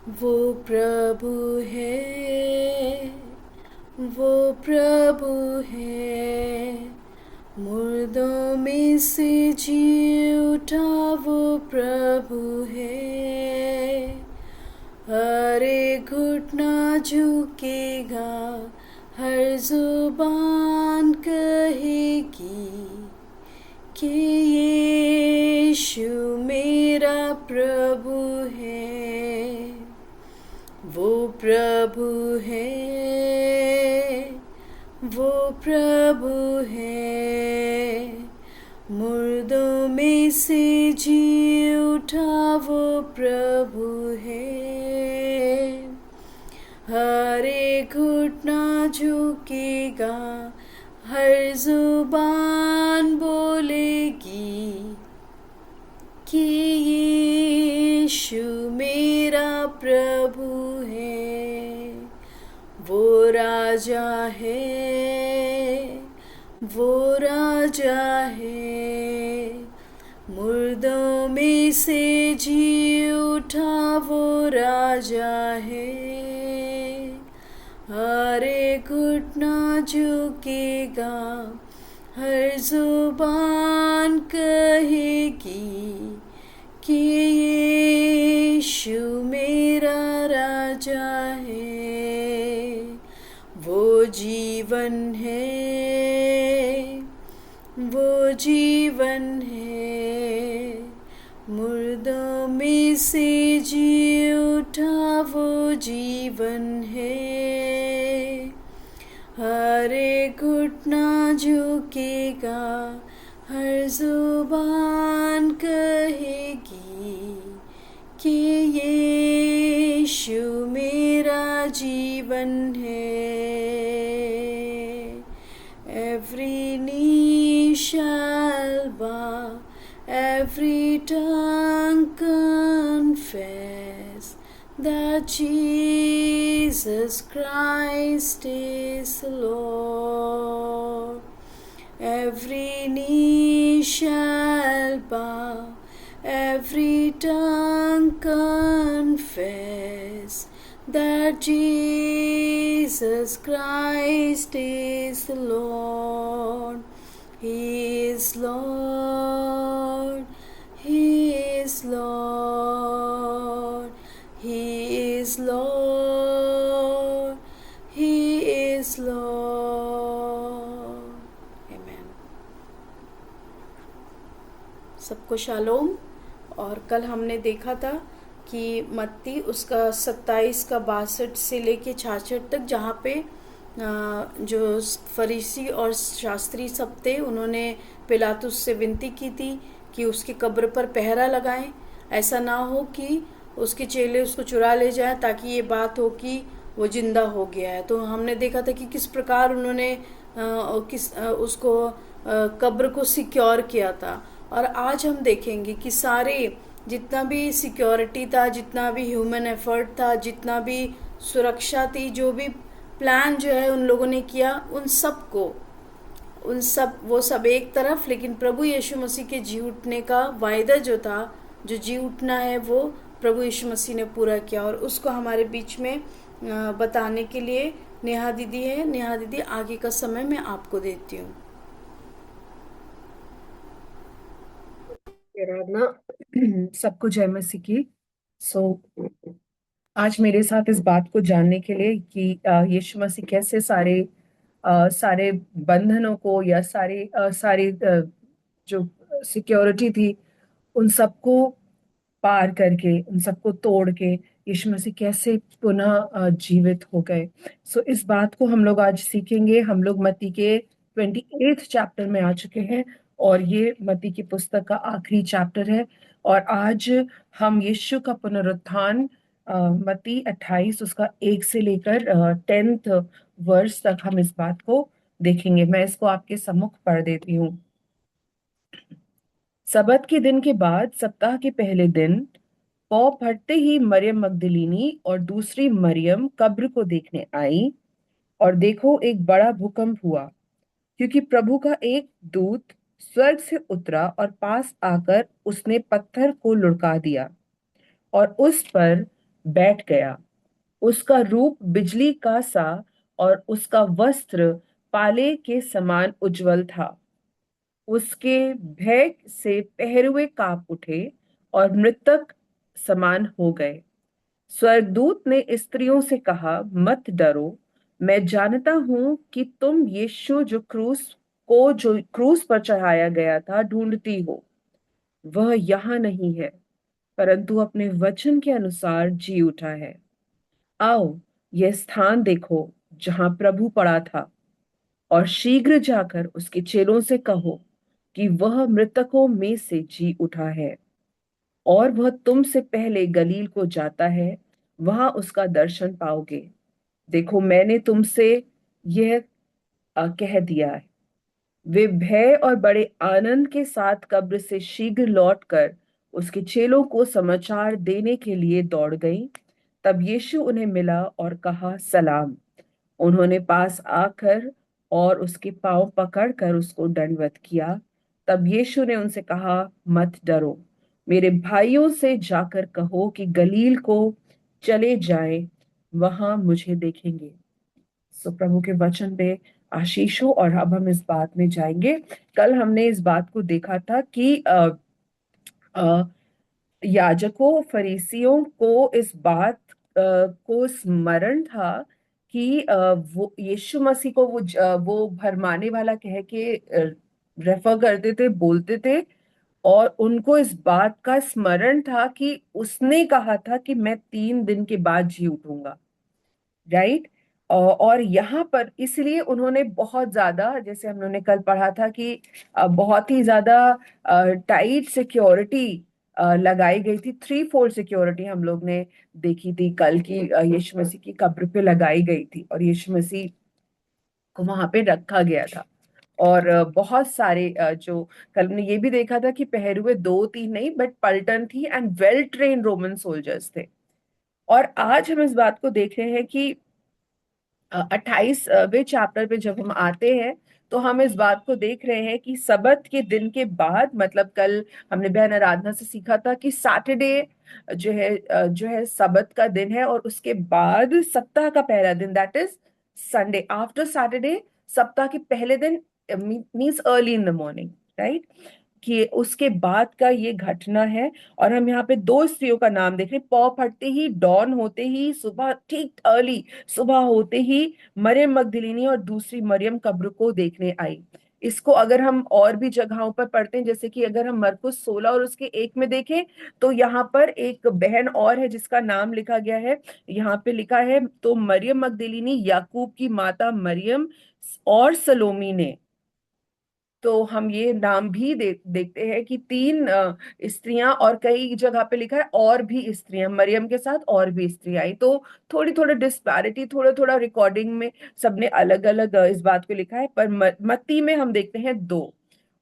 वो प्रभु है, वो प्रभु है, मुर्दों में से जी उठा वो प्रभु है। हर एक घुटना झुकेगा, हर जुबान कहेगी कि यीशु मेरा प्रभु है। वो प्रभु है, वो प्रभु है, मुर्दों में से जी उठा वो प्रभु है। हर एक घुटना झुकेगा, हर जुबान बोलेगी कि यीशु मेरा प्रभु है। वो राजा है, वो राजा है, मुर्दों में से जी उठा वो राजा है। हर एक घुटना झुकेगा, हर जुबान कहेगी कि यीशु मेरा राजा है। वो जीवन है, वो जीवन है, मुर्दों में से जी उठा वो जीवन है। हर एक घुटना झुकेगा, हर जुबान कहेगी कि यीशु मेरा जीवन है। Every knee shall bow, every tongue confess that Jesus Christ is Lord. Every knee shall bow, every tongue confess that Jesus Christ is Lord. He is Lord, He is Lord, He is Lord, He is Lord. Amen. सबको shalom. और कल हमने देखा था कि मत्ती उसका 27 का 62 से लेके 66 तक, जहाँ पे जो फरीसी और शास्त्री सब थे, उन्होंने पिलातुस से विनती की थी कि उसकी कब्र पर पहरा लगाएं, ऐसा ना हो कि उसके चेले उसको चुरा ले जाएं, ताकि ये बात हो कि वो जिंदा हो गया है। तो हमने देखा था कि किस प्रकार उन्होंने उसको कब्र को सिक्योर किया था। और आज हम देखेंगे कि सारे जितना भी सिक्योरिटी था, जितना भी ह्यूमन एफर्ट था, जितना भी सुरक्षा थी, जो भी प्लान जो है उन लोगों ने किया, वो सब एक तरफ, लेकिन प्रभु यीशु मसीह के जी उठने का वायदा जो था, जो जी उठना है, वो प्रभु यीशु मसीह ने पूरा किया। और उसको हमारे बीच में बताने के लिए नेहा दीदी है। नेहा दीदी, आगे का समय मैं आपको देती हूँ। आराधना। सबको जय मसीह की। सो आज मेरे साथ इस बात को जानने के लिए कि यीशु मसीह कैसे सारे बंधनों को या सारी जो सिक्योरिटी थी उन सबको पार करके, उन सबको तोड़ के यीशु मसीह कैसे पुनः जीवित हो गए। सो इस बात को हम लोग आज सीखेंगे। हम लोग मत्ती के 28 चैप्टर में आ चुके हैं और ये मत्ती की पुस्तक का आखिरी चैप्टर है। और आज हम यीशु का पुनरुत्थान मत्ती 28 उसका 1 से लेकर 10th वर्ष तक हम इस बात को देखेंगे। मैं इसको आपके सम्मुख पढ़ देती हूँ। सबत के दिन के बाद सप्ताह के पहले दिन पौ फटते ही मरियम मगदलीनी और दूसरी मरियम कब्र को देखने आई। और देखो, एक बड़ा भूकंप हुआ, क्योंकि प्रभु का एक दूत स्वर्ग से उतरा और पास आकर उसने पत्थर को लुढ़का दिया और उस पर बैठ गया। उसका रूप बिजली का सा और उसका वस्त्र पाले के समान उज्जवल था। उसके भय से पहरुए कांप उठे और मृतक समान हो गए। स्वर्गदूत ने स्त्रियों से कहा, मत डरो, मैं जानता हूं कि तुम यीशु जो क्रूस पर चढ़ाया गया था ढूंढती हो। वह यहाँ नहीं है, परंतु अपने वचन के अनुसार जी उठा है। आओ, यह स्थान देखो जहां प्रभु पड़ा था, और शीघ्र जाकर उसके चेलों से कहो कि वह मृतकों में से जी उठा है, और वह तुमसे पहले गलील को जाता है, वहां उसका दर्शन पाओगे। देखो, मैंने तुमसे यह कह दिया है। वे भय और बड़े आनंद के साथ कब्र से शीघ्र लौटकर उसके चेलों को समाचार देने के लिए दौड़ गईं। तब यीशु उन्हें मिला और कहा, सलाम। उन्होंने पास आकर और उसके पांव पकड़कर उसको दंडवत किया। तब यीशु ने उनसे कहा, मत डरो, मेरे भाइयों से जाकर कहो कि गलील को चले जाएं, वहां मुझे देखेंगे। सो प्रभु के वचन पे आशीष हो। और अब हम इस बात में जाएंगे। कल हमने इस बात को देखा था कि अ, याजकों फरीसियों को इस बात को स्मरण था कि वो यीशु मसीह को वो भरमाने वाला कह के रेफर करते थे, बोलते थे। और उनको इस बात का स्मरण था कि उसने कहा था कि मैं 3 दिन के बाद जी उठूंगा। राइट। और यहाँ पर इसलिए उन्होंने बहुत ज्यादा, जैसे हम लोगों ने कल पढ़ा था कि बहुत ही ज्यादा टाइट सिक्योरिटी लगाई गई थी। 3-4 सिक्योरिटी हम लोग ने देखी थी कल की, यीशु मसीह की कब्र पे लगाई गई थी और यीशु मसीह को वहां पे रखा गया था। और बहुत सारे जो कल हमने ये भी देखा था कि पहरुए 2-3 नहीं बट पलटन थी and well train Roman soldiers थे। और आज हम इस बात को देख रहे हैं कि 28वें चैप्टर पे जब हम आते हैं तो हम इस बात को देख रहे हैं कि सबत के दिन के बाद, मतलब कल हमने बहन आराधना से सीखा था कि सैटरडे जो है सबत का दिन है, और उसके बाद सप्ताह का पहला दिन, that is Sunday after Saturday. सप्ताह के पहले दिन means early in the morning, right, कि उसके बाद का ये घटना है। और हम यहाँ पे दो स्त्रियों का नाम देख रहे हैं। पौ फटते ही, डॉन होते ही, सुबह ठीक अर्ली सुबह होते ही मरियम मगदलिनी और दूसरी मरियम कब्र को देखने आई। इसको अगर हम और भी जगहों पर पढ़ते हैं, जैसे कि अगर हम मरकुस 16 और उसके 1 में देखें, तो यहाँ पर एक बहन और है जिसका नाम लिखा गया है। यहाँ पे लिखा है, तो मरियम मगदलिनी, याकूब की माता मरियम और सलोमी ने। तो हम ये नाम भी देखते हैं कि 3 स्त्रियां, और कई जगह पे लिखा है और भी स्त्रियां, मरियम के साथ और भी स्त्रियां आई। तो थोड़ी थोड़ी डिस्पैरिटी, थोड़ा थोड़ा रिकॉर्डिंग में सबने अलग अलग इस बात को लिखा है, पर मत्ती में हम देखते हैं 2।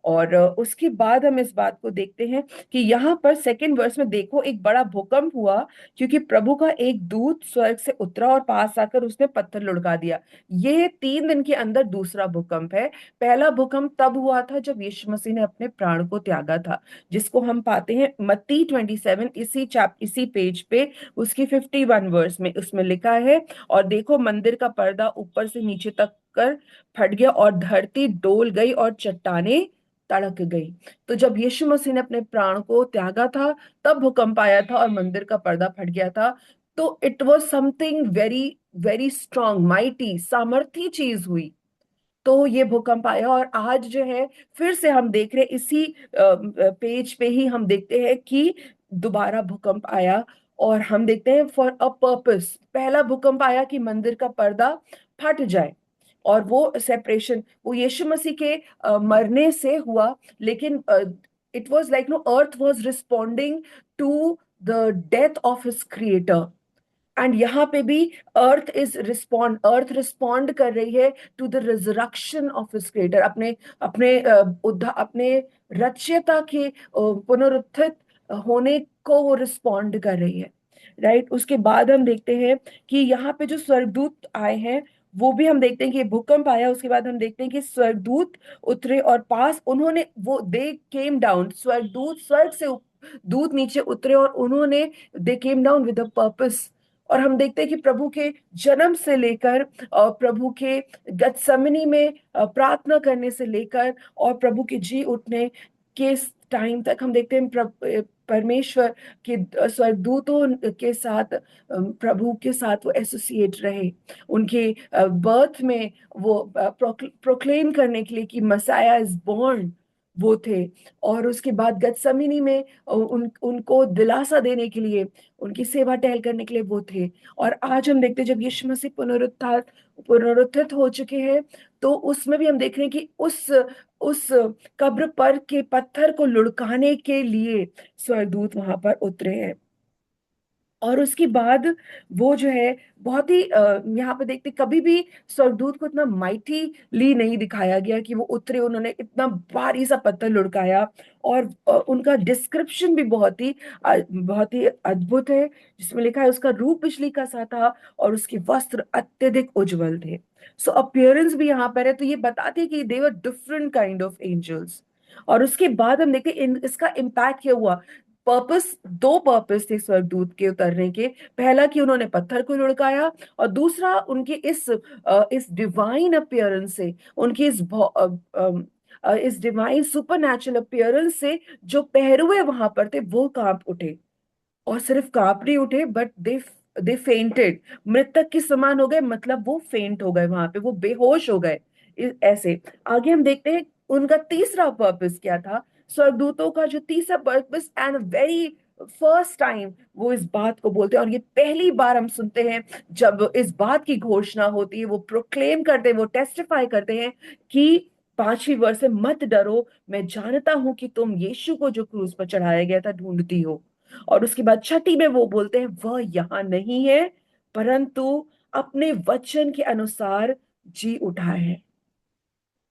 और उसके बाद हम इस बात को देखते हैं कि यहाँ पर सेकंड वर्स में देखो, एक बड़ा भूकंप हुआ, क्योंकि प्रभु का एक दूत स्वर्ग से उतरा और पास आकर उसने पत्थर लुढ़का दिया। ये 3 दिन के अंदर दूसरा भूकंप है। पहला भूकंप तब हुआ था जब यीशु मसीह ने अपने प्राण को त्यागा था, जिसको हम पाते हैं मत्ती 27, इसी पेज पे, उसकी 51 वर्स में, उसमें लिखा है, और देखो मंदिर का पर्दा ऊपर से नीचे तक कर फट गया और धरती डोल गई और चट्टाने तड़क गई। तो जब यीशु मसीह ने अपने प्राण को त्यागा था, तब भूकंप आया था और मंदिर का पर्दा फट गया था। तो it was something very very strong, mighty, सामर्थी चीज हुई। तो ये भूकंप आया, और आज जो है फिर से हम देख रहे हैं, इसी पेज पे ही हम देखते हैं कि दोबारा भूकंप आया। और हम देखते हैं फॉर अ पर्पस। पहला भूकंप आया कि मंदिर का पर्दा फट जाए, और वो सेपरेशन वो यीशु मसीह के मरने से हुआ। लेकिन it was like no, earth was responding to the death of his creator. And यहाँ पे भी अर्थ रिस्पॉन्ड कर रही है to the resurrection of his creator, अपने अपने अपने रचयिता के पुनरुत्थित होने को वो रिस्पॉन्ड कर रही है। राइट। उसके बाद हम देखते हैं कि यहाँ पे जो स्वर्गदूत आए हैं, वो भी हम देखते हैं कि भूकंप आया, उसके बाद हम देखते हैं कि स्वर्गदूत उतरे और पास उन्होंने वो दे केम डाउन, स्वर्गदूत स्वर्ग से दूत नीचे उतरे और उन्होंने they came down with a purpose. और हम देखते हैं कि प्रभु के जन्म से लेकर और प्रभु के गतसमनी में प्रार्थना करने से लेकर और प्रभु के जी उठने के टाइम तक हम देखते हैं परमेश्वर के स्वर्गदूतों के साथ प्रभु के साथ वो एसोसिएट रहे। उनके बर्थ में वो प्रोक्लेम करने के लिए कि मसाया इज बोर्न वो थे। और उसके बाद गतसमनी में उनको दिलासा देने के लिए, उनकी सेवा टहल करने के लिए वो थे। और आज हम देखते हैं जब यीशु मसीह पुनरुत्थित हो चुके हैं, तो उसमें भी हम देख रहे हैं कि उस कब्र पर के पत्थर को लुढ़काने के लिए स्वर्गदूत वहां पर उतरे हैं। और उसके बाद वो जो है बहुत ही यहाँ पे देखते कभी भी स्वर्गदूत को इतना माइटीली नहीं दिखाया गया कि वो उतरे, उन्होंने इतना भारी सा पत्थर लुढ़काया। और उनका डिस्क्रिप्शन भी बहुत ही अद्भुत है, जिसमें लिखा है उसका रूप बिजली का सा था और उसके वस्त्र अत्यधिक उज्जवल थे। सो अपीयरेंस भी यहाँ पर है, तो ये बताते हैं कि they were different kind of angels. और उसके बाद हम देखते हैं इसका इम्पैक्ट क्या हुआ। पर्पस, दो पर्पस थे स्वर्गदूत के उतरने के। पहला कि उन्होंने पत्थर को लुढ़काया, और दूसरा उनके इस डिवाइन अपीयरेंस से, उनकी इस डिवाइन सुपरनैचुरल अपीयरेंस से जो पहरुए वहां पर थे वो कांप उठे। और सिर्फ कांप नहीं उठे, बट दे फेंटेड, मृतक के समान हो गए, मतलब वो फेंट हो गए, वहां पे वो बेहोश हो गए। ऐसे आगे हम देखते हैं उनका तीसरा पर्पस क्या था। स्वर्गदूतों का जो तीसरा purpose, and very first time वो इस बात को बोलते हैं, और ये पहली बार हम सुनते हैं जब इस बात की घोषणा होती है, वो प्रोक्लेम करते हैं, वो टेस्टिफाई करते हैं कि पांचवी वर्ष से मत डरो, मैं जानता हूं कि तुम यीशु को जो क्रूस पर चढ़ाया गया था ढूंढती हो। और उसके बाद छठी में वो बोलते हैं वह यहां नहीं है, परंतु अपने वचन के अनुसार जी उठा है,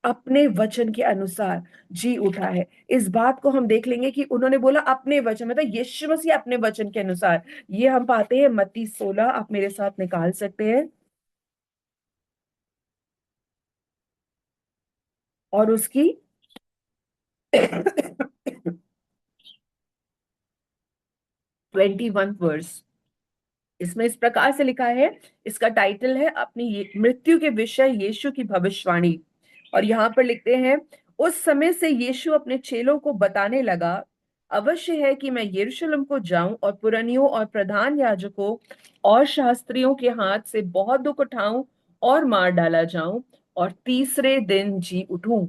अपने वचन के अनुसार जी उठा है। इस बात को हम देख लेंगे कि उन्होंने बोला अपने वचन, मतलब यीशु मसीह अपने वचन के अनुसार। ये हम पाते हैं मत्ती 16, आप मेरे साथ निकाल सकते हैं। और उसकी 21 वर्स, इसमें इस प्रकार से लिखा है, इसका टाइटल है अपनी मृत्यु के विषय यीशु की भविष्यवाणी। और यहाँ पर लिखते हैं, उस समय से यीशु अपने चेलों को बताने लगा, अवश्य है कि मैं यरूशलेम को जाऊं और पुरनियों और प्रधान याजकों और शास्त्रियों के हाथ से बहुत दुख उठाऊं और मार डाला जाऊं और तीसरे दिन जी उठूं।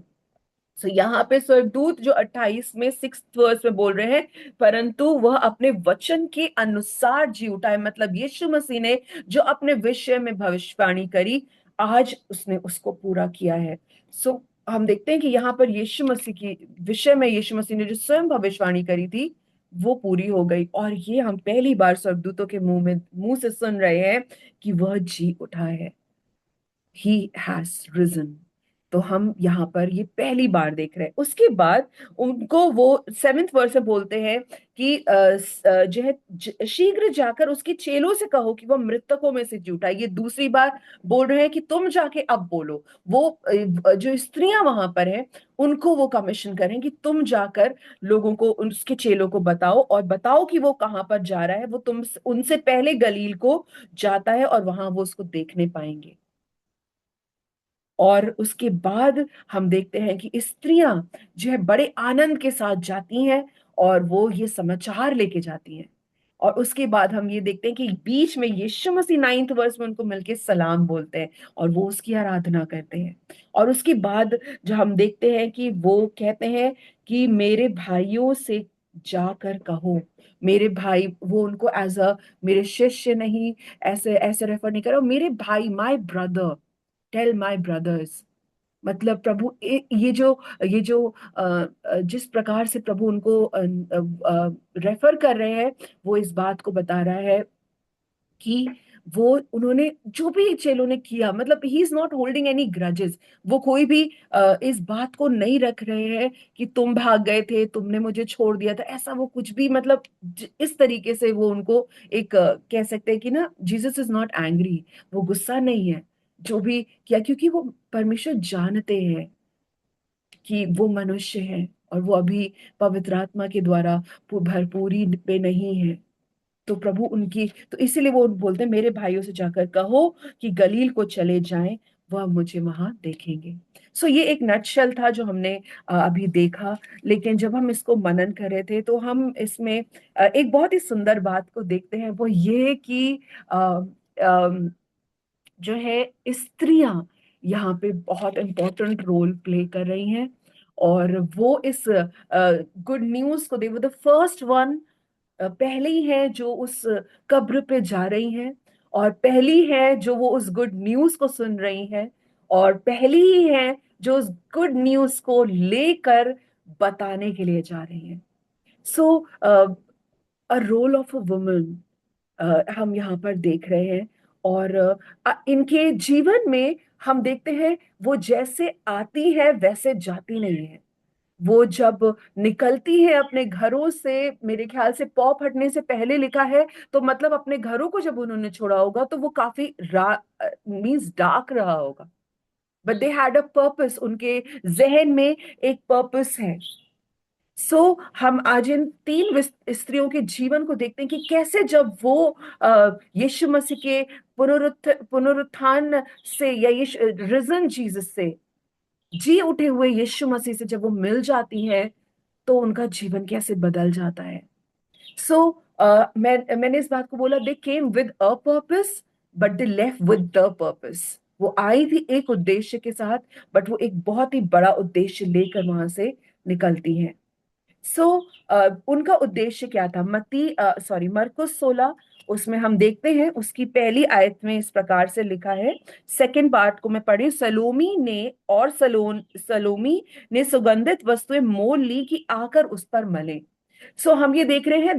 सो यहाँ पे स्वर्गदूत जो 28 में 6 वर्स में बोल रहे हैं, परंतु वह अपने वचन के अनुसार जी उठा है, मतलब यीशु मसीह ने जो अपने विषय में भविष्यवाणी करी, आज उसने उसको पूरा किया है। सो हम देखते हैं कि यहाँ पर यीशु मसीह की विषय में यीशु मसीह ने जो स्वयं भविष्यवाणी करी थी वो पूरी हो गई। और ये हम पहली बार स्वर्गदूतों के मुंह से सुन रहे हैं कि वह जी उठा है, ही हैज रिजन। तो हम यहाँ पर ये पहली बार देख रहे हैं। उसके बाद उनको वो 7वें वर्स में बोलते हैं कि जो है शीघ्र जाकर उसके चेलों से कहो कि वह मृतकों में से जी उठा है। ये दूसरी बार बोल रहे हैं कि तुम जाके अब बोलो। वो जो स्त्रियां वहां पर हैं उनको वो कमीशन करें कि तुम जाकर लोगों को, उसके चेलों को बताओ, और बताओ कि वो कहाँ पर जा रहा है, वो तुम उनसे पहले गलील को जाता है और वहां वो उसको देखने पाएंगे। और उसके बाद हम देखते हैं कि स्त्रियां जो है बड़े आनंद के साथ जाती हैं और वो ये समाचार लेके जाती हैं। और उसके बाद हम ये देखते हैं कि बीच में यीशु मसीह 9th वर्स में उनको मिलके सलाम बोलते हैं और वो उसकी आराधना करते हैं। और उसके बाद जो हम देखते हैं कि वो कहते हैं कि मेरे भाइयों से जाकर कहो, मेरे भाई, वो उनको एज अ मेरे शिष्य नहीं, ऐसे ऐसे रेफर नहीं करो, मेरे भाई, my brother, tell my brothers. मतलब प्रभु ये जो जिस प्रकार से प्रभु उनको रेफर कर रहे हैं, वो इस बात को बता रहा है कि वो उन्होंने जो भी चेलों ने किया, मतलब he is not holding any grudges. वो कोई भी इस बात को नहीं रख रहे हैं कि तुम भाग गए थे, तुमने मुझे छोड़ दिया था, ऐसा वो कुछ भी, मतलब इस तरीके से वो उनको एक कह सकते हैं कि ना, जीसस इज नॉट एंग्री, वो गुस्सा नहीं है जो भी किया, क्योंकि वो परमेश्वर जानते हैं कि वो मनुष्य है। और वो अभी पवित्र आत्मा के द्वारा भरपूरी पे नहीं है। तो प्रभु उनकी, तो इसीलिए वो बोलते हैं मेरे भाइयों से जाकर कहो कि गलील को चले जाएं, वह मुझे वहां देखेंगे। सो ये एक नटशेल था जो हमने अभी देखा। लेकिन जब हम इसको मनन कर रहे थे तो हम इसमें एक बहुत ही सुंदर बात को देखते हैं, वो ये कि अ, जो है स्त्रियां यहाँ पे बहुत इंपॉर्टेंट रोल प्ले कर रही हैं। और वो इस गुड न्यूज को, दे वो द फर्स्ट वन, पहली है जो उस कब्र पे जा रही हैं, और पहली है जो वो उस गुड न्यूज को सुन रही हैं, और पहली ही है जो उस गुड न्यूज को लेकर बताने के लिए जा रही हैं। So a role of a woman हम यहाँ पर देख रहे हैं। और इनके जीवन में हम देखते हैं वो जैसे आती है वैसे जाती नहीं है। वो जब निकलती है अपने घरों से, मेरे ख्याल से पौ फटने से पहले लिखा है, तो मतलब अपने घरों को जब उन्होंने छोड़ा होगा तो वो काफी मीन्स डार्क रहा होगा, but they had a purpose, उनके जहन में एक पर्पस है। सो हम आज इन तीन स्त्रियों के जीवन को देखते हैं कि कैसे जब वो यीशु मसीह के पुनरुत्थान से, या यीशु रिजन जीसस से, जी उठे हुए यीशु मसीह से जब वो मिल जाती हैं, तो उनका जीवन कैसे बदल जाता है। सो मैंने इस बात को बोला, they came with a purpose but they left with the purpose. वो आई थी एक उद्देश्य के साथ, बट वो एक बहुत ही बड़ा उद्देश्य लेकर वहां से निकलती हैं। सो उनका उद्देश्य क्या था? मरकुस 16, उसमें हम देखते हैं उसकी पहली आयत में इस प्रकार से लिखा है। सेकंड पार्ट को मैं पढ़ी, सलोमी ने सुगंधित वस्तुएं मोल ली कि आकर उस पर मले। सो हम ये देख रहे हैं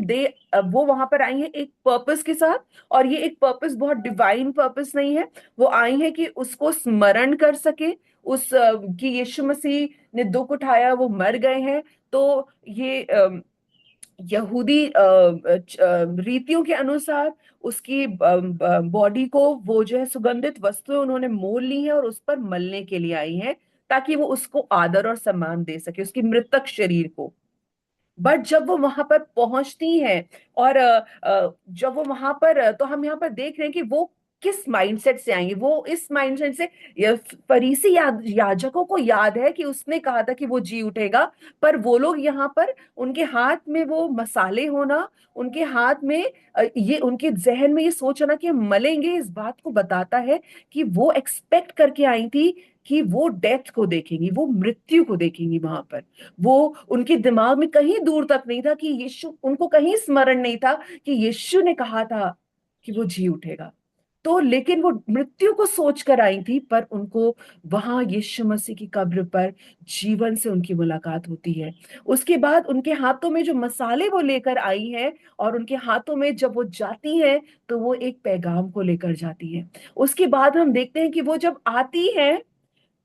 वो वहां पर आई हैं एक पर्पस के साथ, और ये एक पर्पस बहुत डिवाइन पर्पस नहीं है। वो आई है कि उसको स्मरण कर सके, कि यीशु मसीह ने दुख उठाया, वो मर गए हैं। तो ये यहूदी रीतियों के अनुसार उसकी बॉडी को, वो जो है सुगंधित वस्तुएं उन्होंने मोल ली है और उस पर मलने के लिए आई हैं, ताकि वो उसको आदर और सम्मान दे सके, उसकी मृतक शरीर को। बट जब वो वहां पर पहुंचती हैं, और जब वो वहां पर तो हम यहाँ पर देख रहे हैं कि वो किस माइंडसेट से आएंगे। वो इस माइंडसेट से, फरीसी याजकों को याद है कि उसने कहा था कि वो जी उठेगा, पर वो लोग यहाँ पर, उनके हाथ में वो मसाले होना, उनके हाथ में ये उनके जहन में ये सोच आना कि हम मलेंगे, इस बात को बताता है कि वो एक्सपेक्ट करके आई थी कि वो डेथ को देखेंगी, वो मृत्यु को देखेंगी वहां पर। वो उनके दिमाग में कहीं दूर तक नहीं था कि यीशु, उनको कहीं स्मरण नहीं था कि यीशु ने कहा था कि वो जी उठेगा। तो लेकिन वो मृत्यु को सोच कर आई थी, पर उनको वहां यीशु मसीह की कब्र पर जीवन से उनकी मुलाकात होती है। उसके बाद उनके हाथों में जो मसाले वो लेकर आई हैं, और उनके हाथों में जब वो जाती है, तो वो एक पैगाम को लेकर जाती है। उसके बाद हम देखते हैं कि वो जब आती है,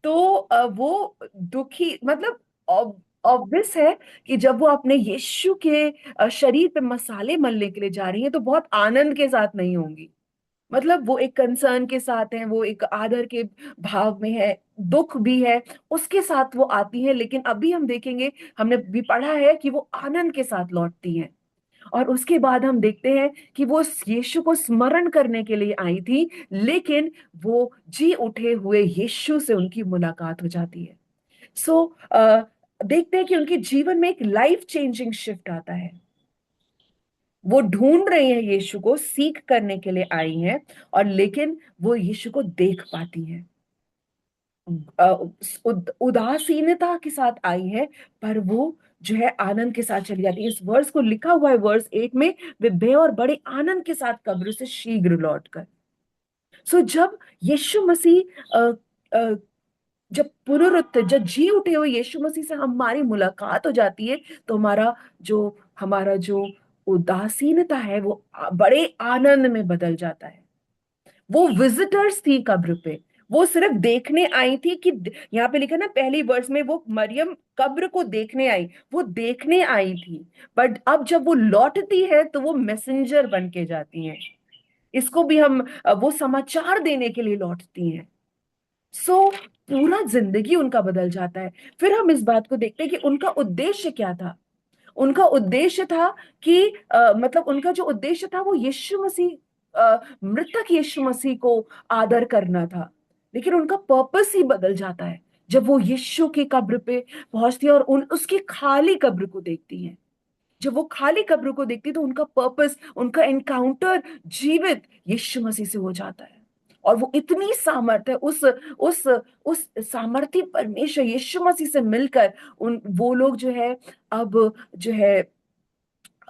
तो वो दुखी, मतलब ऑब्वियस है कि जब वो अपने यीशु के शरीर पे मसाले मलने के लिए जा रही हैं, तो बहुत आनंद के साथ नहीं होंगी। मतलब वो एक कंसर्न के साथ है, वो एक आदर के भाव में है, दुख भी है, उसके साथ वो आती है। लेकिन अभी हम देखेंगे, हमने भी पढ़ा है कि वो आनंद के साथ लौटती हैं। और उसके बाद हम देखते हैं कि वो यीशु को स्मरण करने के लिए आई थी, लेकिन वो जी उठे हुए यीशु से उनकी मुलाकात हो जाती है। सो देखते हैं कि उनके जीवन में एक लाइफ चेंजिंग शिफ्ट आता है। वो ढूंढ रहे हैं यीशु को, सीख करने के लिए आई हैं, और लेकिन वो यीशु को देख पाती हैं। अ, उदासीनता के साथ आई है, पर वो जो है आनंद के साथ चली जाती है। इस वर्ष को लिखा हुआ है वर्स 8 में, वे भय और बड़े आनंद के साथ कब्र से शीघ्र लौटकर। सो जब यीशु मसीह जब जी उठे हुए यीशु मसीह से हमारी मुलाकात हो जाती है, तो हमारा जो उदासीनता है वो बड़े आनंद में बदल जाता है। वो विजिटर्स थी कब्र पे, वो सिर्फ देखने आई थी कि, यहाँ पे लिखा ना पहली वर्ष में, वो मरियम कब्र को देखने आई, वो देखने आई थी। बट अब जब वो लौटती है तो वो मैसेंजर बन के जाती हैं। इसको भी हम वो समाचार देने के लिए लौटती हैं। सो पूरा जिंदगी उनका बदल जाता है। फिर हम इस बात को देखते हैं कि उनका उद्देश्य क्या था। उनका उद्देश्य था कि मतलब उनका जो उद्देश्य था वो यीशु मसीह, मृतक यीशु मसीह को आदर करना था। लेकिन उनका पर्पस ही बदल जाता है जब वो यीशु की कब्र पे पहुंचती है और उन उसकी खाली कब्र को देखती है। जब वो खाली कब्र को देखती है तो उनका पर्पस, उनका एनकाउंटर जीवित यीशु मसीह से हो जाता है। और वो इतनी सामर्थ्य, उस सामर्थ्य परमेश्वर यीशु मसीह से मिलकर उन वो लोग जो है अब जो है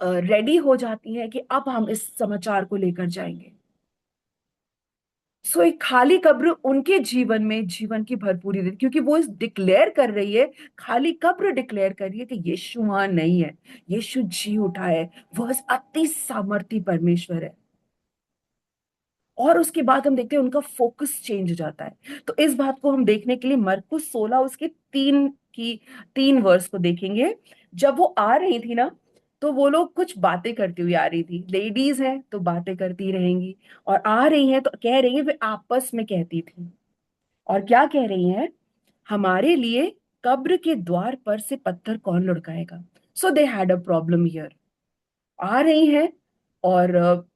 रेडी हो जाती हैं कि अब हम इस समाचार को लेकर जाएंगे। सो एक खाली कब्र उनके जीवन में जीवन की भरपूरी देती, क्योंकि वो इस डिक्लेयर कर रही है, खाली कब्र डिक्लेयर कर रही है कि यीशु वहां नहीं है, यीशु जी उठा है, वह अति सामर्थी परमेश्वर है। और उसके बाद हम देखते हैं उनका फोकस चेंज हो जाता है। तो इस बात को हम देखने के लिए मरकुस 16 उसके 3 वर्स को देखेंगे। जब वो आ रही थी ना, तो वो लोग कुछ बातें करती हुई आ रही थी, लेडीज हैं तो बातें करती रहेंगी, और आ रही हैं तो कह रही हैं, वे आपस में कहती थी। और क्या कह रही हैं? हमारे लिए कब्र के द्वार पर से पत्थर कौन लुढ़काएगा। So they had a problem here. आ रही हैं और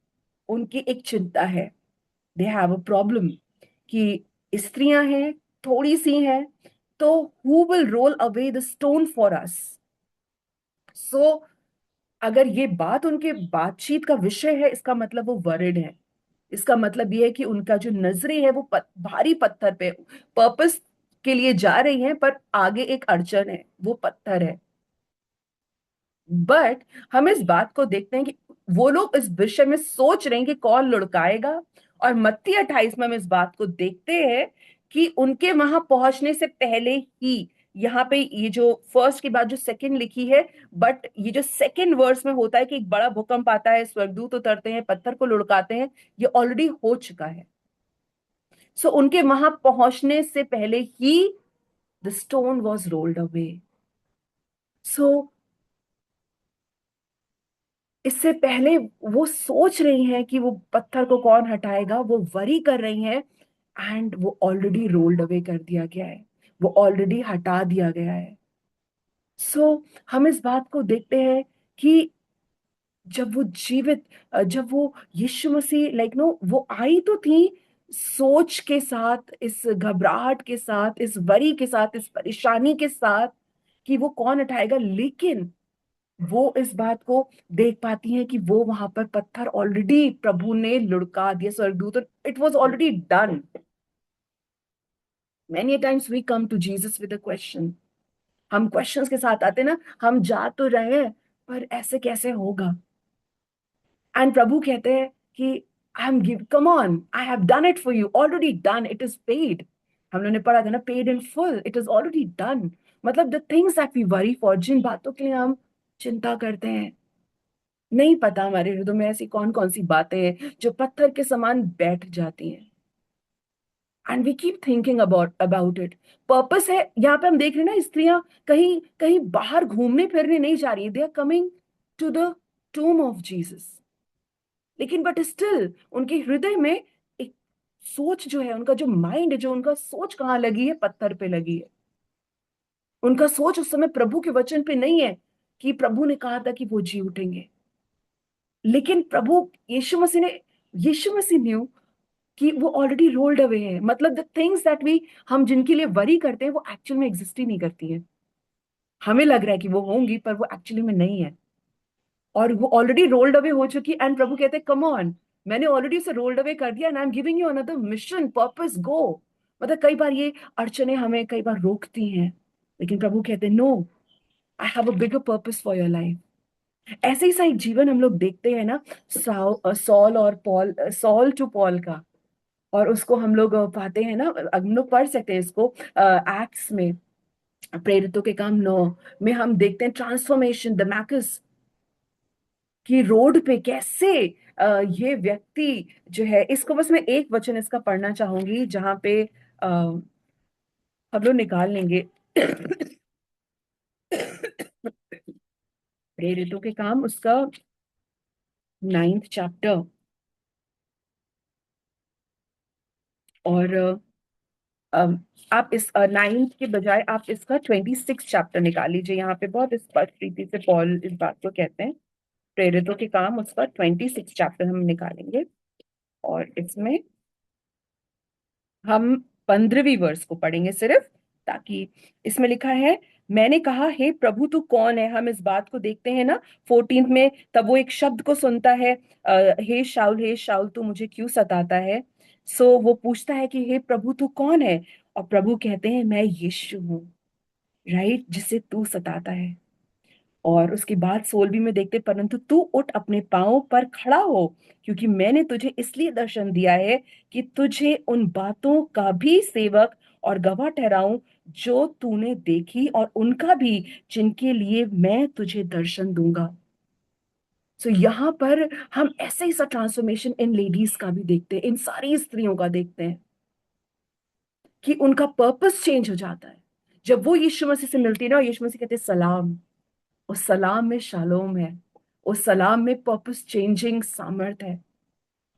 उनकी एक चिंता है, दे हैव अ प्रॉब्लम कि स्त्रियां हैं, थोड़ी सी हैं, तो who will roll away the stone for us. So अगर ये बात उनके बातचीत का विषय है, इसका मतलब वो वरिड है। इसका मतलब ये है कि उनका जो नजरें है वो भारी पत्थर पे पर्पस के लिए जा रही हैं, पर आगे एक अड़चन है, वो पत्थर है। बट हम इस बात को देखते हैं कि वो लोग इस विषय में सोच रहे हैं कि कौन लुढ़काएगा। और मत्ती 28 में हम इस बात को देखते हैं कि उनके वहां पहुंचने से पहले ही, यहाँ पे ये जो फर्स्ट के बाद जो सेकंड लिखी है, बट ये जो सेकंड वर्स में होता है कि एक बड़ा भूकंप आता है, स्वर्गदूत उतरते हैं, पत्थर को लुढ़काते हैं, ये ऑलरेडी हो चुका है। सो उनके वहां पहुंचने से पहले ही the stone was rolled away. So इससे पहले वो सोच रही हैं कि वो पत्थर को कौन हटाएगा, वो वरी कर रही हैं, एंड वो ऑलरेडी रोल्ड अवे कर दिया गया है, वो ऑलरेडी हटा दिया गया है। सो हम इस बात को देखते हैं कि जब वो जीवित, जब वो यीशु मसीह लाइक नो वो आई तो थी सोच के साथ, इस घबराहट के साथ, इस वरी के साथ, इस परेशानी के साथ कि वो कौन उठाएगा, लेकिन वो इस बात को देख पाती हैं कि वो वहां पर पत्थर ऑलरेडी प्रभु ने लुढ़का दिया, स्वर्गदूत, it was already done. Many times we come to Jesus with a question. हम क्वेश्चंस के साथ आते हैं ना, हम जा तो रहे हैं पर ऐसे कैसे होगा। एंड प्रभु कहते हैं कि I am give come on, I have done it for you, already done, it is paid. हम लोगों ने पढ़ा था ना, paid in full, it is already done. मतलब the things that we worry for, जिन बातों के लिए हम चिंता करते हैं, नहीं पता हमारे हृदय में ऐसी कौन कौन सी बातें हैं जो पत्थर के समान बैठ जाती हैं, and we keep thinking about it. Purpose है यहाँ पे, हम देख रहे हैं ना, स्त्रियां कहीं कहीं बाहर घूमने फिरने नहीं जा रही, they are coming to the tomb of Jesus. लेकिन बट स्टिल उनके हृदय में एक सोच जो है, उनका जो माइंड है, जो उनका सोच कहाँ लगी है, पत्थर पे लगी है। उनका सोच उस समय प्रभु के वचन पे नहीं है कि प्रभु ने कहा था कि वो जी उठेंगे। लेकिन प्रभु यीशु मसीह न्यू कि वो ऑलरेडी रोल्ड अवे है। मतलब द थिंग्स दैट वी, हम जिनके लिए वरी करते हैं, वो एक्चुअल में एग्जिस्ट ही नहीं करती है। हमें लग रहा है कि वो होंगी, पर वो एक्चुअली में नहीं है, और वो ऑलरेडी रोल्ड अवे हो चुकी। एंड प्रभु कहते हैं कम ऑन, मैंने ऑलरेडी उसे रोल्ड अवे कर दिया, and I am giving you another mission, purpose, go. मतलब कई बार ये अड़चने हमें कई बार रोकती हैं, लेकिन प्रभु कहते हैं no, I have a bigger purpose for your life. ऐसे ही सा एक जीवन हम लोग देखते हैं ना, सॉल और पॉल, सॉल टू पॉल का। और उसको हम लोग पाते हैं ना, हम लोग पढ़ सकते हैं इसको एक्ट्स में, प्रेरितों के काम 9 में हम देखते हैं ट्रांसफॉर्मेशन दमाकस की रोड पे कैसे ये व्यक्ति जो है, इसको बस मैं एक वचन इसका पढ़ना चाहूंगी जहां पे हम लोग निकाल लेंगे। प्रेरितों के काम उसका 9th चैप्टर, और अम, आप इस 9th के बजाय आप इसका 26 चैप्टर निकाल लीजिए। यहाँ पे बहुत स्पष्ट रीति से पॉल इस बात को कहते हैं, प्रेरितों के काम उसका 26 चैप्टर हम निकालेंगे। और इसमें हम 15वीं वर्ष को पढ़ेंगे सिर्फ, ताकि इसमें लिखा है, मैंने कहा हे प्रभु तू कौन है। हम इस बात को देखते हैं ना 14 में, तब वो एक शब्द को सुनता है, हे शाऊल तू मुझे क्यों सताता है। सो वो पूछता है कि हे प्रभु तू कौन है, और प्रभु कहते हैं मैं यीशु हूँ, राइट, जिसे तू सताता है। और उसके बाद 16वीं में देखते, परंतु तू उठ अपने पांवों पर खड़ा हो, क्योंकि मैंने तुझे इसलिए दर्शन दिया है कि तुझे उन बातों का भी सेवक और गवाह ठहराऊं जो तूने देखी, और उनका भी जिनके लिए मैं तुझे दर्शन दूंगा। सो यहाँ पर हम ऐसे ही सा ट्रांसफॉर्मेशन इन लेडीज का भी देखते हैं, इन सारी स्त्रियों का देखते हैं कि उनका पर्पस चेंज हो जाता है जब वो यीशु मसीह से मिलती है ना। और यीशु मसीह कहते हैं सलाम, उस सलाम में शालोम है, उस सलाम में पर्पस चेंजिंग सामर्थ है।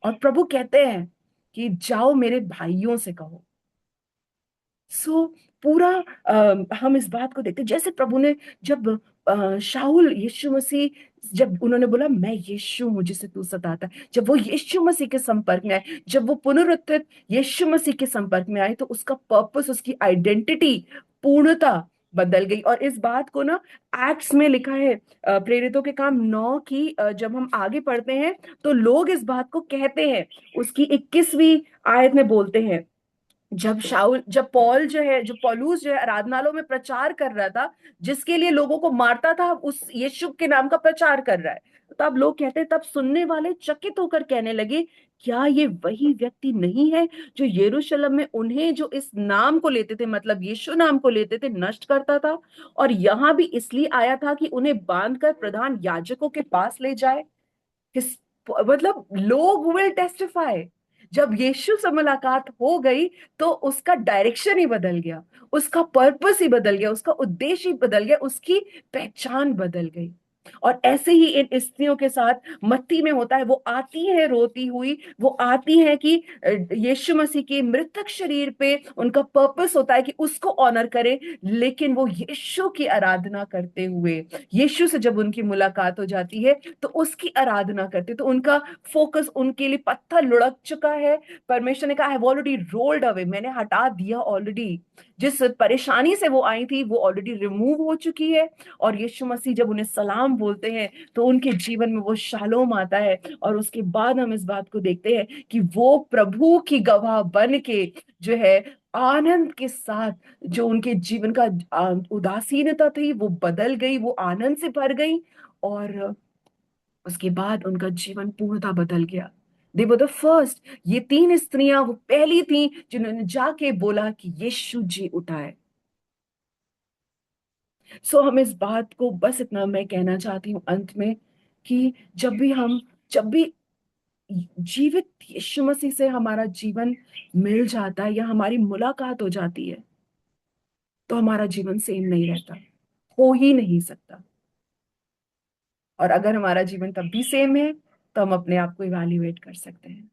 और प्रभु कहते हैं कि जाओ मेरे भाइयों से कहो। सो पूरा हम इस बात को देखते हैं, जैसे प्रभु ने जब शाऊल यीशु मसीह, जब उन्होंने बोला मैं यीशु हूं जिसे तू सताता है, जब वो यीशु मसीह के संपर्क में आए, जब वो पुनरुत्थित यीशु मसीह के संपर्क में आए, तो उसका पर्पस, उसकी आइडेंटिटी पूर्णता बदल गई। और इस बात को ना एक्ट्स में लिखा है, प्रेरितों के काम 9 की जब हम आगे पढ़ते हैं तो लोग इस बात को कहते हैं, उसकी 21वीं आयत में बोलते हैं, जब पॉल जो है, जो पौलुस जो है आराधनालयों में प्रचार कर रहा था, जिसके लिए लोगों को मारता था, उस यीशु के नाम का प्रचार कर रहा है। तो अब लोग कहते हैं, तब सुनने वाले चकित होकर कहने लगे, क्या ये वही व्यक्ति नहीं है जो यरूशलेम में उन्हें जो इस नाम को लेते थे, मतलब यीशु नाम को लेते थे, नष्ट करता था, और यहाँ भी इसलिए आया था कि उन्हें बांधकर प्रधान याजकों के पास ले जाए। किस मतलब लोग विल टेस्टिफाई। जब यीशु से मुलाकात हो गई तो उसका डायरेक्शन ही बदल गया, उसका पर्पस ही बदल गया, उसका उद्देश्य ही बदल गया, उसकी पहचान बदल गई। और ऐसे ही इन स्त्रियों के साथ मत्ती में होता है। वो आती है रोती हुई, वो आती है कि यीशु मसीह के मृतक शरीर पे उनका पर्पस होता है कि उसको ऑनर करे, लेकिन वो यीशु की आराधना करते हुए, यीशु से जब उनकी मुलाकात हो जाती है तो उसकी आराधना करते, तो उनका फोकस, उनके लिए पत्थर लुढ़क चुका है। परमेश्वर ने कहा, I have already rolled away, मैंने हटा दिया ऑलरेडी। जिस परेशानी से वो आई थी वो ऑलरेडी रिमूव हो चुकी है। और यीशु मसीह जब उन्हें सलाम बोलते हैं तो उनके जीवन में वो शालोम आता है। और उसके बाद हम इस बात को देखते हैं कि वो प्रभु की गवाह बन के जो है, आनंद के साथ, जो उनके जीवन का उदासीनता थी वो बदल गई, वो आनंद से भर गई। और उसके बाद उनका जीवन पूर्णतः बदल गया। दे वर द फर्स्ट, ये 3 स्त्रियां वो पहली थी जिन्होंने जाके बोला कि यीशु जी उठा है। सो हम इस बात को, बस इतना मैं कहना चाहती हूँ अंत में, कि जब भी जीवित यीशु मसीह से हमारा जीवन मिल जाता है या हमारी मुलाकात हो जाती है, तो हमारा जीवन सेम नहीं रहता, हो ही नहीं सकता। और अगर हमारा जीवन तब भी सेम है तो हम अपने आप को इवैल्यूएट कर सकते हैं।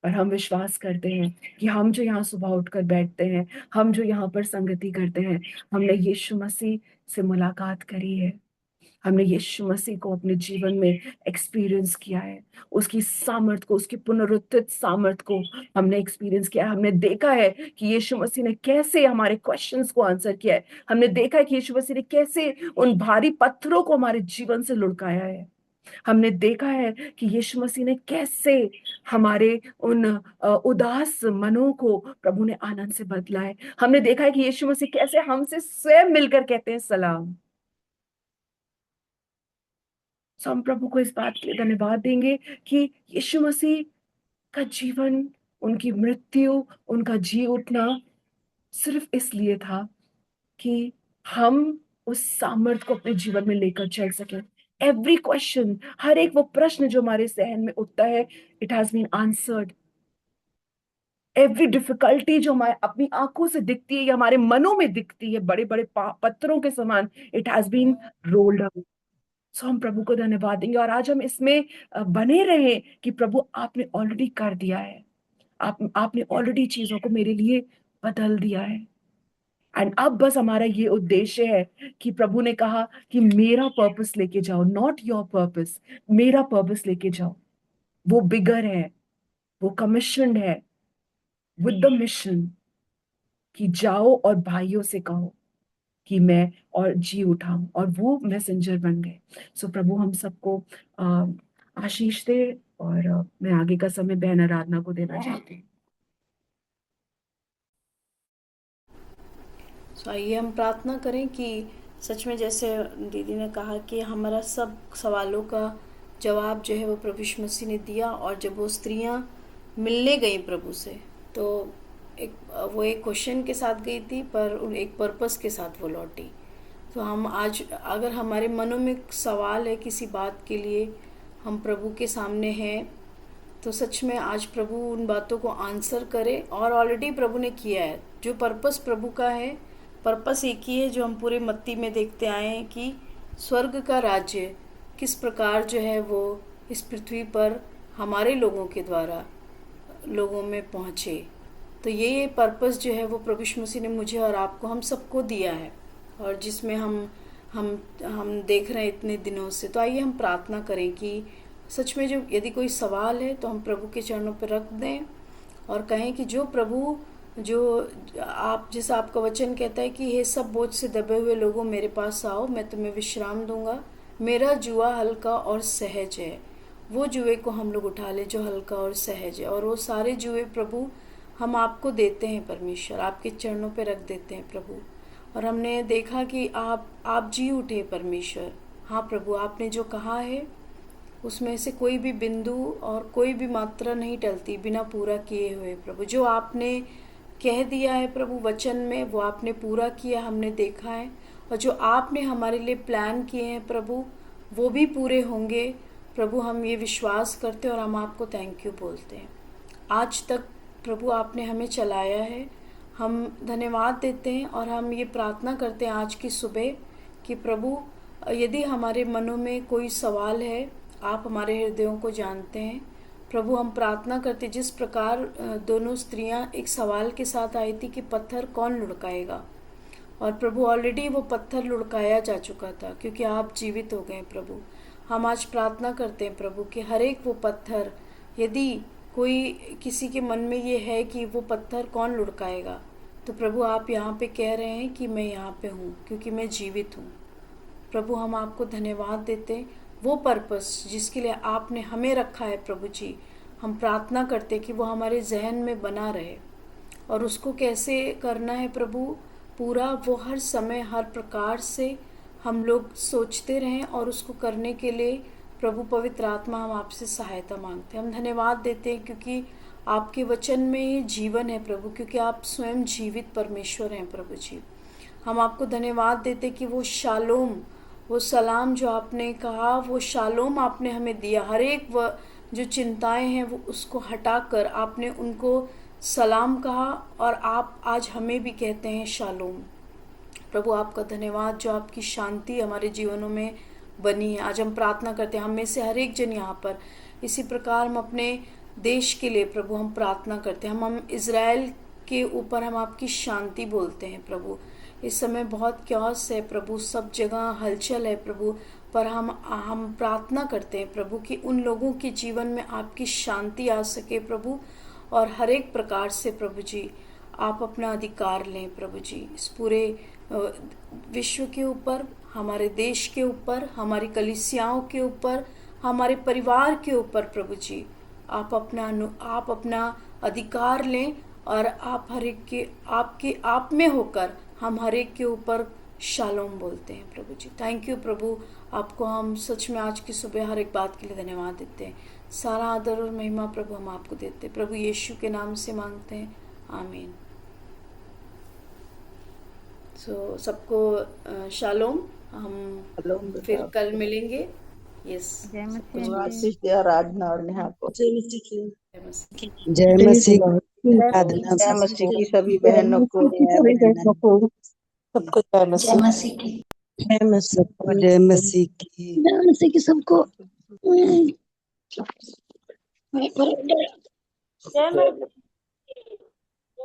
और हम विश्वास करते हैं कि हम जो यहाँ सुबह उठकर बैठते हैं, हम जो यहाँ पर संगति करते हैं, हमने यीशु मसीह से मुलाकात करी है, हमने यीशु मसीह को अपने जीवन में एक्सपीरियंस किया है, उसकी सामर्थ को, उसकी पुनरुत्थित सामर्थ को हमने एक्सपीरियंस किया है। हमने देखा है कि यीशु मसीह ने कैसे हमारे क्वेश्चंस को आंसर किया है। हमने देखा है कि यीशु मसीह ने कैसे उन भारी पत्थरों को हमारे जीवन से लुढ़काया है। हमने देखा है कि यीशु मसीह ने कैसे हमारे उन उदास मनों को प्रभु ने आनंद से बदला है। हमने देखा है कि यीशु मसीह कैसे हमसे स्वयं मिलकर कहते हैं सलाम। सो हम प्रभु को इस बात के लिए धन्यवाद देंगे कि यीशु मसीह का जीवन, उनकी मृत्यु, उनका जी उठना सिर्फ इसलिए था कि हम उस सामर्थ को अपने जीवन में लेकर चल सके। एवरी क्वेश्चन, हर एक वो प्रश्न जो हमारे जहन में उठता है, it has been answered. Every difficulty जो हमारे अपनी आंखों से दिखती है या हमारे मनों में दिखती है बड़े बड़े पत्थरों के समान, it has been rolled away. So हम प्रभु को धन्यवाद देंगे और आज हम इसमें बने रहें कि प्रभु आपने ऑलरेडी कर दिया है, आपने ऑलरेडी चीजों को मेरे लिए बदल दिया है। एंड अब बस हमारा ये उद्देश्य है कि प्रभु ने कहा कि मेरा पर्पस लेके जाओ, नॉट योर पर्पस, मेरा पर्पस लेके जाओ। वो बिगर है, वो कमीशन्ड है विद द मिशन कि जाओ और भाइयों से कहो कि मैं और जी उठाऊं, और वो मैसेंजर बन गए। सो प्रभु हम सबको आशीष दे। और मैं आगे का समय बहन आराधना को देना चाहती हूँ। सो आइए हम प्रार्थना करें कि सच में जैसे दीदी ने कहा कि हमारा सब सवालों का जवाब जो है वो प्रभु यीशु मसीह ने दिया। और जब वो स्त्रियां मिलने गई प्रभु से, तो एक वो एक क्वेश्चन के साथ गई थी, पर एक पर्पस के साथ वो लौटी। तो हम आज अगर हमारे मनों में सवाल है किसी बात के लिए, हम प्रभु के सामने हैं, तो सच में आज प्रभु उन बातों को आंसर करे। और ऑलरेडी प्रभु ने किया है। जो पर्पस प्रभु का है, पर्पस एक ही है जो हम पूरे मत्ती में देखते आए हैं कि स्वर्ग का राज्य किस प्रकार जो है वो इस पृथ्वी पर हमारे लोगों के द्वारा लोगों में पहुँचे। तो ये पर्पस जो है वो प्रभु यीशु मसीह ने मुझे और आपको, हम सबको दिया है, और जिसमें हम देख रहे हैं इतने दिनों से। तो आइए हम प्रार्थना करें कि सच में जो यदि कोई सवाल है तो हम प्रभु के चरणों पर रख दें और कहें कि जो प्रभु, जो आप, जैसा आपका वचन कहता है कि ये सब बोझ से दबे हुए लोगों मेरे पास आओ, मैं तुम्हें विश्राम दूंगा, मेरा जुआ हल्का और सहज है। वो जुए को हम लोग उठा ले जो हल्का और सहज है। और वो सारे जुए प्रभु हम आपको देते हैं परमेश्वर, आपके चरणों पे रख देते हैं प्रभु। और हमने देखा कि आप जी उठे परमेश्वर। हाँ प्रभु, आपने जो कहा है उसमें से कोई भी बिंदु और कोई भी मात्रा नहीं टलती बिना पूरा किए हुए प्रभु। जो आपने कह दिया है प्रभु वचन में, वो आपने पूरा किया, हमने देखा है। और जो आपने हमारे लिए प्लान किए हैं प्रभु, वो भी पूरे होंगे प्रभु। हम ये विश्वास करते हैं और हम आपको थैंक यू बोलते हैं। आज तक प्रभु आपने हमें चलाया है, हम धन्यवाद देते हैं। और हम ये प्रार्थना करते हैं आज की सुबह कि प्रभु यदि हमारे मनों में कोई सवाल है, आप हमारे हृदयों को जानते हैं प्रभु। हम प्रार्थना करते जिस प्रकार दोनों स्त्रियां एक सवाल के साथ आई थी कि पत्थर कौन लुढ़काएगा, और प्रभु ऑलरेडी वो पत्थर लुढ़काया जा चुका था क्योंकि आप जीवित हो गए प्रभु। हम आज प्रार्थना करते हैं प्रभु कि हर एक वो पत्थर, यदि कोई किसी के मन में ये है कि वो पत्थर कौन लुढ़काएगा, तो प्रभु आप यहाँ पे कह रहे हैं कि मैं यहाँ पे हूँ क्योंकि मैं जीवित हूँ प्रभु। हम आपको धन्यवाद देते हैं। वो पर्पस जिसके लिए आपने हमें रखा है प्रभु जी, हम प्रार्थना करते कि वो हमारे जहन में बना रहे। और उसको कैसे करना है प्रभु पूरा, वो हर समय हर प्रकार से हम लोग सोचते रहें, और उसको करने के लिए प्रभु पवित्र आत्मा हम आपसे सहायता मांगते हैं। हम धन्यवाद देते हैं क्योंकि आपके वचन में ये जीवन है प्रभु, क्योंकि आप स्वयं जीवित परमेश्वर हैं प्रभु जी। हम आपको धन्यवाद देते कि वो शालोम, वो सलाम जो आपने कहा, वो शालोम आपने हमें दिया। हर एक वो जो चिंताएं हैं वो उसको हटाकर आपने उनको सलाम कहा, और आप आज हमें भी कहते हैं शालोम। प्रभु आपका धन्यवाद जो आपकी शांति हमारे जीवनों में बनी है। आज हम प्रार्थना करते हैं, हम में से हर एक जन यहाँ पर इसी प्रकार हम अपने देश के लिए प्रभु हम प्रार्थना करते हैं। हम इज़राइल के ऊपर हम आपकी शांति बोलते हैं प्रभु। इस समय बहुत क्यास है प्रभु, सब जगह हलचल है प्रभु, पर हम प्रार्थना करते हैं प्रभु कि उन लोगों के जीवन में आपकी शांति आ सके प्रभु। और हर एक प्रकार से प्रभु जी आप अपना अधिकार लें प्रभु जी, इस पूरे विश्व के ऊपर, हमारे देश के ऊपर, हमारी कलीसियाओं के ऊपर, हमारे परिवार के ऊपर प्रभु जी आप अपना अधिकार लें। और आप हर एक के आप में होकर हम हर एक के ऊपर शालोम बोलते हैं प्रभु जी। थैंक यू प्रभु, आपको हम सच में आज की सुबह हर एक बात के लिए धन्यवाद देते हैं। सारा आदर और महिमा प्रभु हम आपको देते हैं, प्रभु यीशु के नाम से मांगते हैं, आमीन। सबको शालोम। हम फिर कल मिलेंगे। यस, जय सबको मसीह आशीष दे आराधना और नेहा को। जय मसीह की। जय मसीह। जय मसीह की जय आराधना जय मसीह मसीह की सभी जय बहनों को। मसीह की सभी बहनों को सबको जय जय मसीह। मसीह की। जय मसीह सबको जय मसीह की। जय मसीह की सबको। जय मसीह